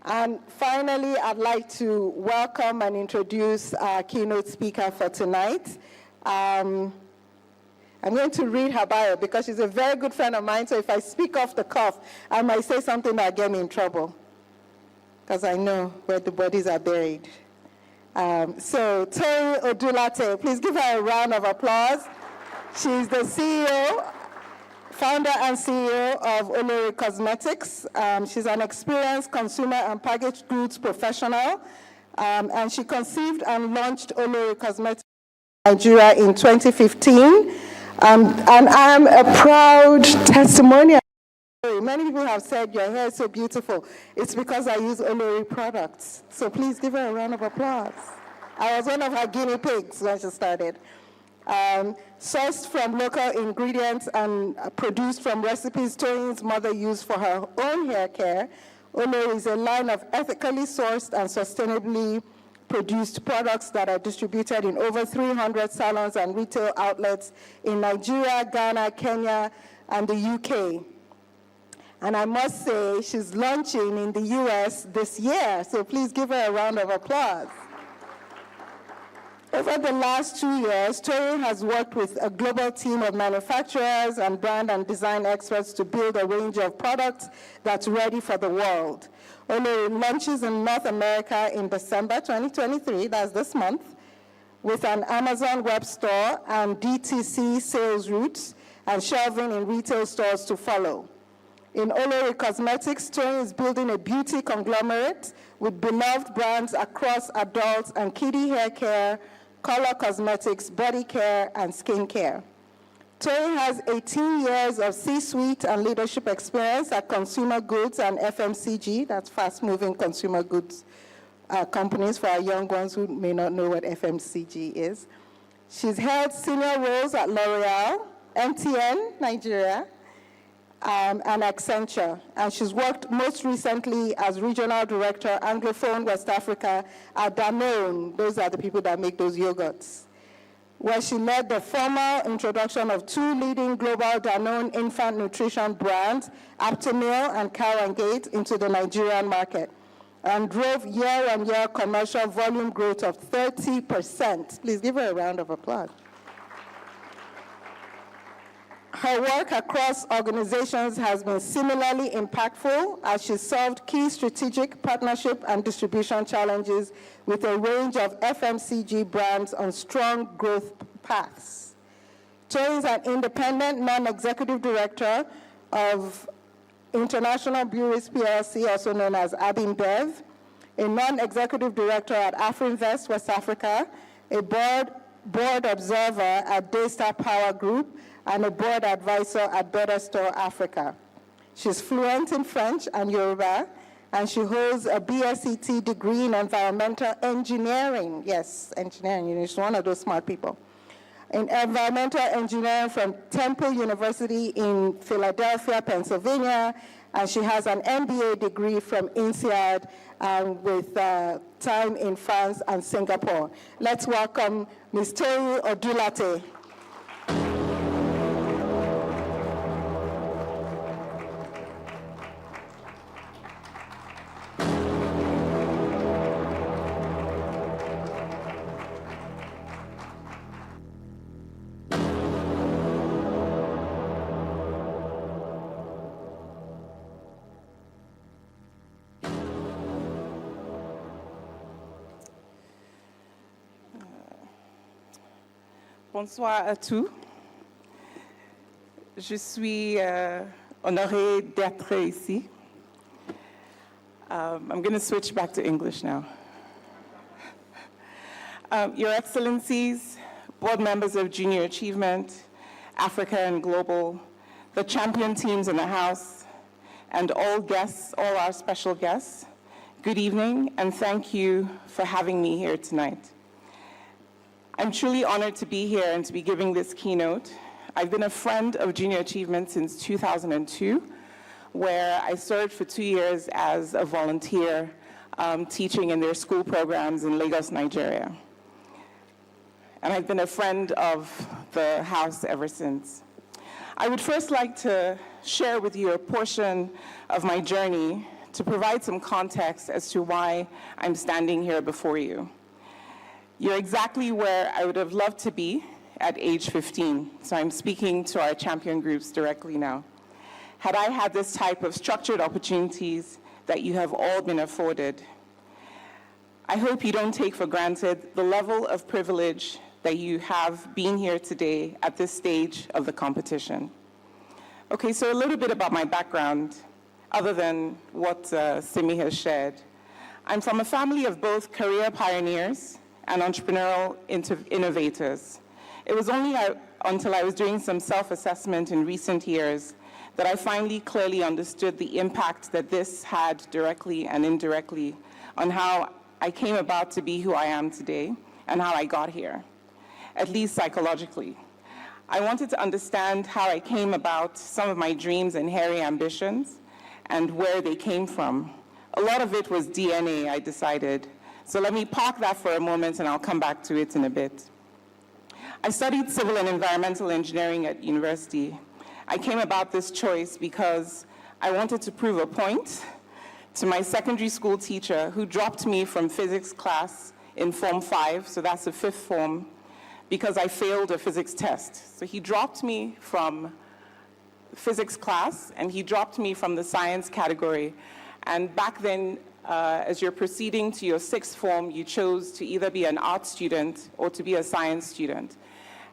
And finally, I'd like to welcome and introduce our keynote speaker for tonight. I'm going to read her bio because she's a very good friend of mine, so if I speak off the cuff, I might say something that'll get me in trouble, because I know where the bodies are buried. So Toyin Odulate, please give her a round of applause. She's the founder and CEO of Oli Cosmetics. She's an experienced consumer and packaged goods professional, and she conceived and launched Oli Cosmetics in Nigeria in 2015. And I'm a proud testimonial. Many people have said your hair is so beautiful. It's because I use Olori products. So please give her a round of applause. I was one of her guinea pigs when she started. Sourced from local ingredients and produced from recipes Toyin's mother used for her own hair care, Olori is a line of ethically sourced and sustainably produced products that are distributed in over 300 salons and retail outlets in Nigeria, Ghana, Kenya, and the UK. And I must say, she's launching in the US this year, so please give her a round of applause. Over the last 2 years, Toyin has worked with a global team of manufacturers and brand and design experts to build a range of products that's ready for the world. Olori launches in North America in December 2023, that's this month, with an Amazon web store and DTC sales routes and shelving in retail stores to follow. In Olori Cosmetics, Toyin is building a beauty conglomerate with beloved brands across adults and kiddie hair care, color cosmetics, body care, and skin care. Toyin has 18 years of C-suite and leadership experience at consumer goods and FMCG, that's fast-moving consumer goods companies for our young ones who may not know what FMCG is. She's held senior roles at L'Oreal, MTN, Nigeria, and Accenture. And she's worked most recently as Regional Director, Anglophone West Africa at Danone. Those are the people that make those yogurts, where she led the formal introduction of 2 leading global Danone infant nutrition brands, Aptamil and Cow and Gate, into the Nigerian market, and drove year-on-year commercial volume growth of 30%. Please give her a round of applause. Her work across organizations has been similarly impactful as she solved key strategic partnership and distribution challenges with a range of FMCG brands on strong growth paths. Toyin is an independent non-executive director of International Breweries PLC, also known as AbInBev, a non-executive director at AfriInvest West Africa, a board observer at Daystar Power Group, and a board advisor at Better Store Africa. She's fluent in French and Yoruba, and she holds a BSET degree in environmental engineering. Yes, engineering, she's one of those smart people. In environmental engineering from Temple University in Philadelphia, Pennsylvania, and she has an MBA degree from INSEAD with time in France and Singapore. Let's welcome Ms. Toyin Odulate. Bonsoir à tous. Je suis honorée d'être ici. I'm going to switch back to English now. Your Excellencies, board members of Junior Achievement, Africa and Global, the champion teams in the House, and all guests, all our special guests, good evening, and thank you for having me here tonight. I'm truly honored to be here and to be giving this keynote. I've been a friend of Junior Achievement since 2002, where I served for 2 years as a volunteer teaching in their school programs in Lagos, Nigeria. And I've been a friend of the House ever since. I would first like to share with you a portion of my journey to provide some context as to why I'm standing here before you. You're exactly where I would have loved to be at age 15. So I'm speaking to our champion groups directly now. Had I had this type of structured opportunities that you have all been afforded, I hope you don't take for granted the level of privilege that you have being here today at this stage of the competition. Okay, so a little bit about my background, other than what Simi has shared. I'm from a family of both career pioneers and entrepreneurial innovators. It was only until I was doing some self-assessment in recent years that I finally clearly understood the impact that this had directly and indirectly on how I came about to be who I am today and how I got here, at least psychologically. I wanted to understand how I came about some of my dreams and hairy ambitions and where they came from. A lot of it was DNA, I decided. So let me park that for a moment and I'll come back to it in a bit. I studied civil and environmental engineering at university. I came about this choice because I wanted to prove a point to my secondary school teacher who dropped me from physics class in Form 5, so that's the 5th form, because I failed a physics test. So he dropped me from physics class and he dropped me from the science category. And back then, as you're proceeding to your 6th form, you chose to either be an art student or to be a science student.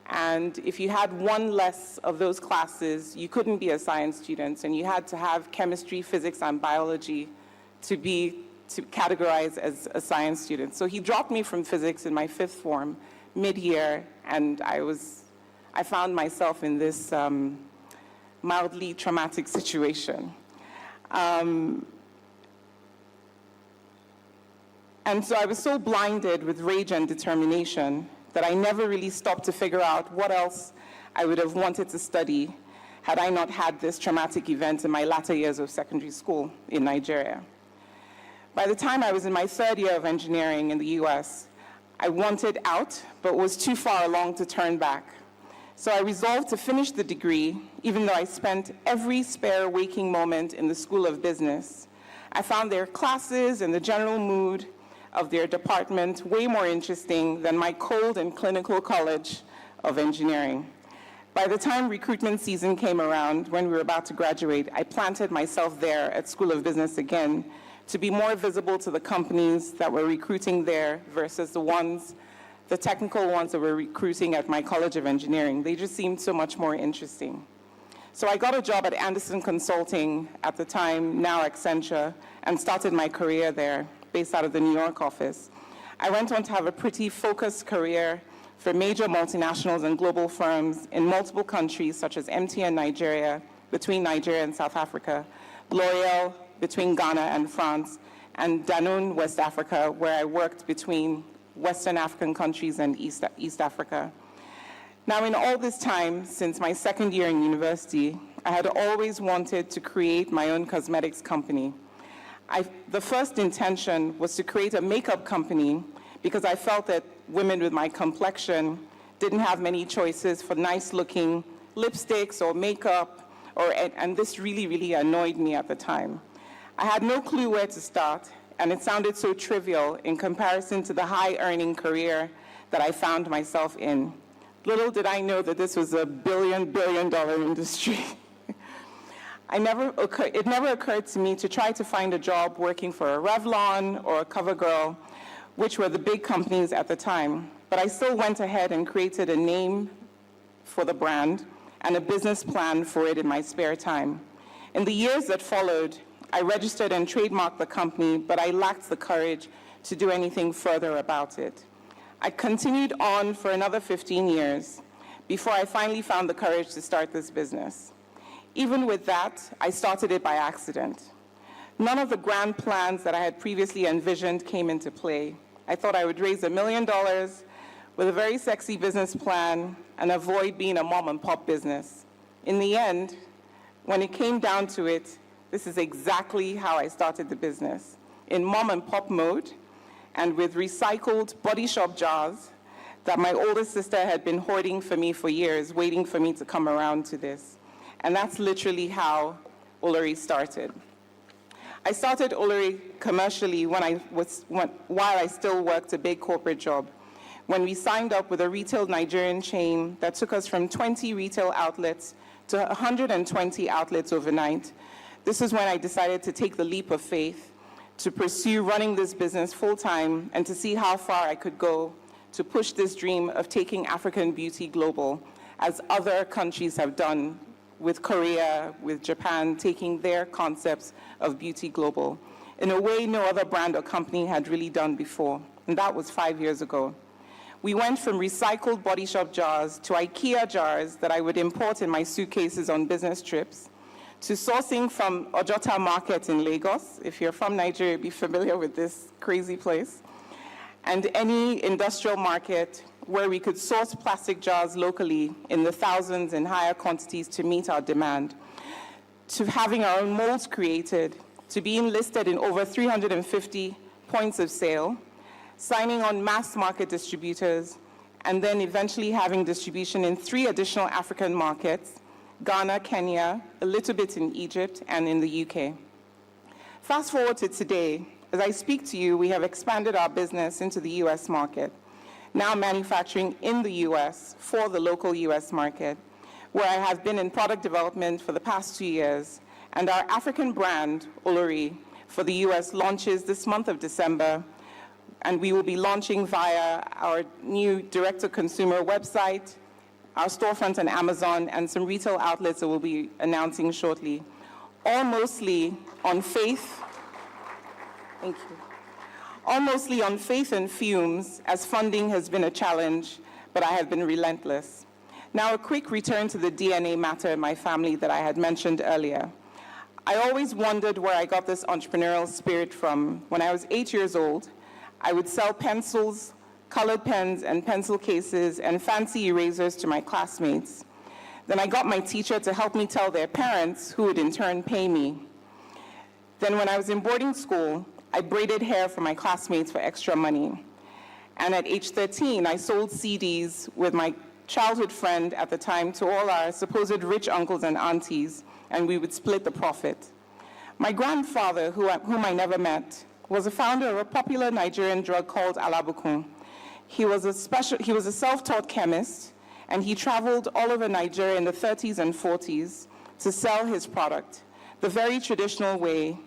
And if you had one less of those classes, you couldn't be a science student, and you had to have chemistry, physics, and biology to categorize as a science student. So he dropped me from physics in my 5th form, mid-year, and I found myself in this mildly traumatic situation. And so I was so blinded with rage and determination that I never really stopped to figure out what else I would have wanted to study had I not had this traumatic event in my latter years of secondary school in Nigeria. By the time I was in my 3rd year of engineering in the US, I wanted out, but was too far along to turn back. So I resolved to finish the degree, even though I spent every spare waking moment in the School of Business. I found their classes and the general mood of their department way more interesting than my cold and clinical college of engineering. By the time recruitment season came around, when we were about to graduate, I planted myself there at School of Business again to be more visible to the companies that were recruiting there versus the technical ones that were recruiting at my College of Engineering. They just seemed so much more interesting. So I got a job at Anderson Consulting, at the time, now Accenture, and started my career there, based out of the New York office. I went on to have a pretty focused career for major multinationals and global firms in multiple countries, such as MTN Nigeria, between Nigeria and South Africa, L'Oreal, between Ghana and France, and Danone West Africa, where I worked between Western African countries and East Africa. Now, in all this time, since my 2nd year in university, I had always wanted to create my own cosmetics company. The first intention was to create a makeup company because I felt that women with my complexion didn't have many choices for nice-looking lipsticks or makeup, and this really, really annoyed me at the time. I had no clue where to start, and it sounded so trivial in comparison to the high-earning career that I found myself in. Little did I know that this was a billion-dollar industry. It never occurred to me to try to find a job working for a Revlon or a CoverGirl, which were the big companies at the time. But I still went ahead and created a name for the brand and a business plan for it in my spare time. In the years that followed, I registered and trademarked the company, but I lacked the courage to do anything further about it. I continued on for another 15 years before I finally found the courage to start this business. Even with that, I started it by accident. None of the grand plans that I had previously envisioned came into play. I thought I would raise $1 million with a very sexy business plan and avoid being a mom and pop business. In the end, when it came down to it, this is exactly how I started the business, in mom and pop mode and with recycled Body Shop jars that my older sister had been hoarding for me for years, waiting for me to come around to this. And that's literally how Olori started. I started Olori commercially while I still worked a big corporate job, when we signed up with a retail Nigerian chain that took us from 20 retail outlets to 120 outlets overnight. This is when I decided to take the leap of faith to pursue running this business full-time and to see how far I could go to push this dream of taking African beauty global, as other countries have done with Korea, with Japan, taking their concepts of beauty global in a way no other brand or company had really done before, and that was 5 years ago. We went from recycled Body Shop jars to IKEA jars that I would import in my suitcases on business trips, to sourcing from Ojota Market in Lagos. If you're from Nigeria, be familiar with this crazy place. And any industrial market where we could source plastic jars locally in the thousands in higher quantities to meet our demand, to having our own molds created, to being listed in over 350 points of sale, signing on mass market distributors, and then eventually having distribution in 3 additional African markets, Ghana, Kenya, a little bit in Egypt, and in the UK. Fast forward to today. As I speak to you, we have expanded our business into the US market, now manufacturing in the US for the local US market, where I have been in product development for the past 2 years, and our African brand, Olori, for the US launches this month of December, and we will be launching via our new direct-to-consumer website, our storefront on Amazon, and some retail outlets that we'll be announcing shortly, all mostly on faith. Thank you. All mostly on faith and fumes, as funding has been a challenge, but I have been relentless. Now, a quick return to the DNA matter in my family that I had mentioned earlier. I always wondered where I got this entrepreneurial spirit from. When I was 8 years old, I would sell pencils, colored pens, and pencil cases, and fancy erasers to my classmates. Then I got my teacher to help me tell their parents, who would in turn pay me. Then when I was in boarding school, I braided hair for my classmates for extra money. And at age 13, I sold CDs with my childhood friend at the time to all our supposed rich uncles and aunties, and we would split the profit. My grandfather, whom I never met, was a founder of a popular Nigerian drug called Alabukun. He was a self-taught chemist, and he traveled all over Nigeria in the 30s and 40s to sell his product, the very traditional way,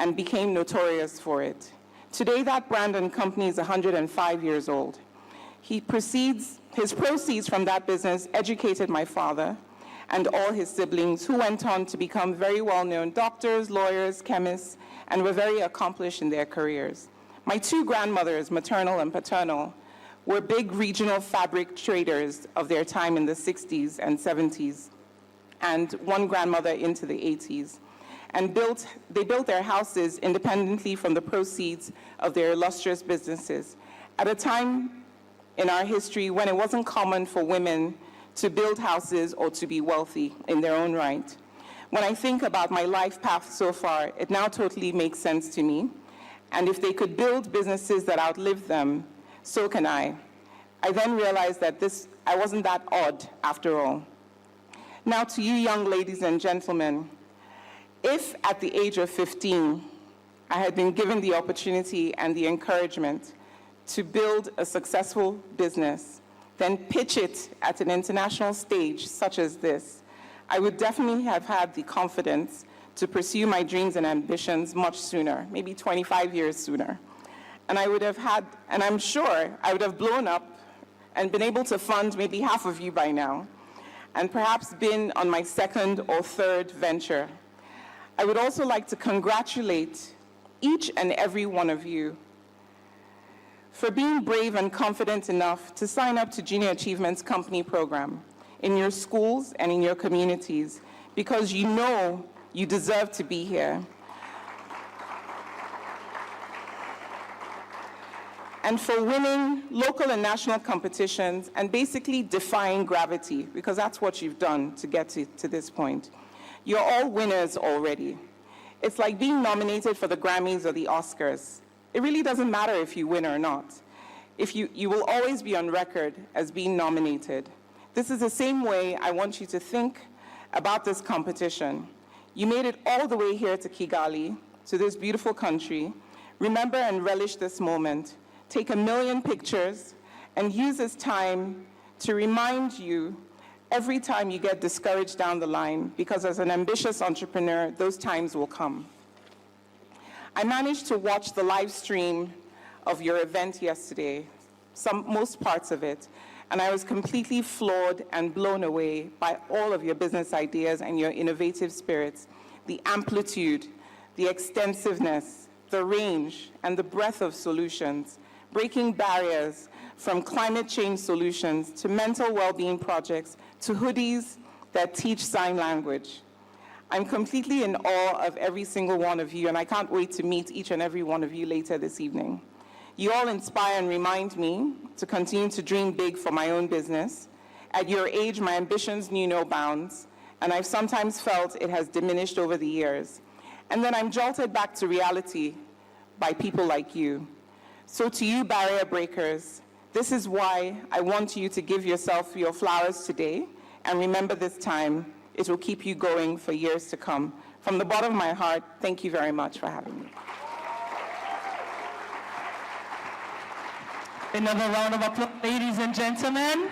and became notorious for it. Today, that brand and company is 105 years old. His proceeds from that business educated my father and all his siblings, who went on to become very well-known doctors, lawyers, chemists, and were very accomplished in their careers. My 2 grandmothers, maternal and paternal, were big regional fabric traders of their time in the 60s and 70s, and one grandmother into the 80s. And they built their houses independently from the proceeds of their illustrious businesses at a time in our history when it wasn't common for women to build houses or to be wealthy in their own right. When I think about my life path so far, it now totally makes sense to me. And if they could build businesses that outlive them, so can I. I then realized that I wasn't that odd after all. Now to you young ladies and gentlemen, if at the age of 15, I had been given the opportunity and the encouragement to build a successful business, then pitch it at an international stage such as this, I would definitely have had the confidence to pursue my dreams and ambitions much sooner, maybe 25 years sooner. And I'm sure I would have blown up and been able to fund maybe half of you by now, and perhaps been on my 2nd or 3rd venture. I would also like to congratulate each and every one of you for being brave and confident enough to sign up to Junior Achievement's company program in your schools and in your communities, because you know you deserve to be here. And for winning local and national competitions and basically defying gravity, because that's what you've done to get to this point. You're all winners already. It's like being nominated for the Grammys or the Oscars. It really doesn't matter if you win or not. You will always be on record as being nominated. This is the same way I want you to think about this competition. You made it all the way here to Kigali to this beautiful country, remember and relish this moment. Take 1,000,000 pictures and use this time to remind you every time you get discouraged down the line, because as an ambitious entrepreneur, those times will come. I managed to watch the live stream of your event yesterday, most parts of it, and I was completely floored and blown away by all of your business ideas and your innovative spirits, the amplitude, the extensiveness, the range, and the breadth of solutions, breaking barriers from climate change solutions to mental well-being projects to hoodies that teach sign language. I'm completely in awe of every single one of you, and I can't wait to meet each and every one of you later this evening. You all inspire and remind me to continue to dream big for my own business. At your age, my ambitions knew no bounds, and I've sometimes felt it has diminished over the years. And then I'm jolted back to reality by people like you. So to you, barrier breakers, this is why I want you to give yourself your flowers today, and remember this time. It will keep you going for years to come. From the bottom of my heart, thank you very much for having me. Another round of applause, ladies and gentlemen.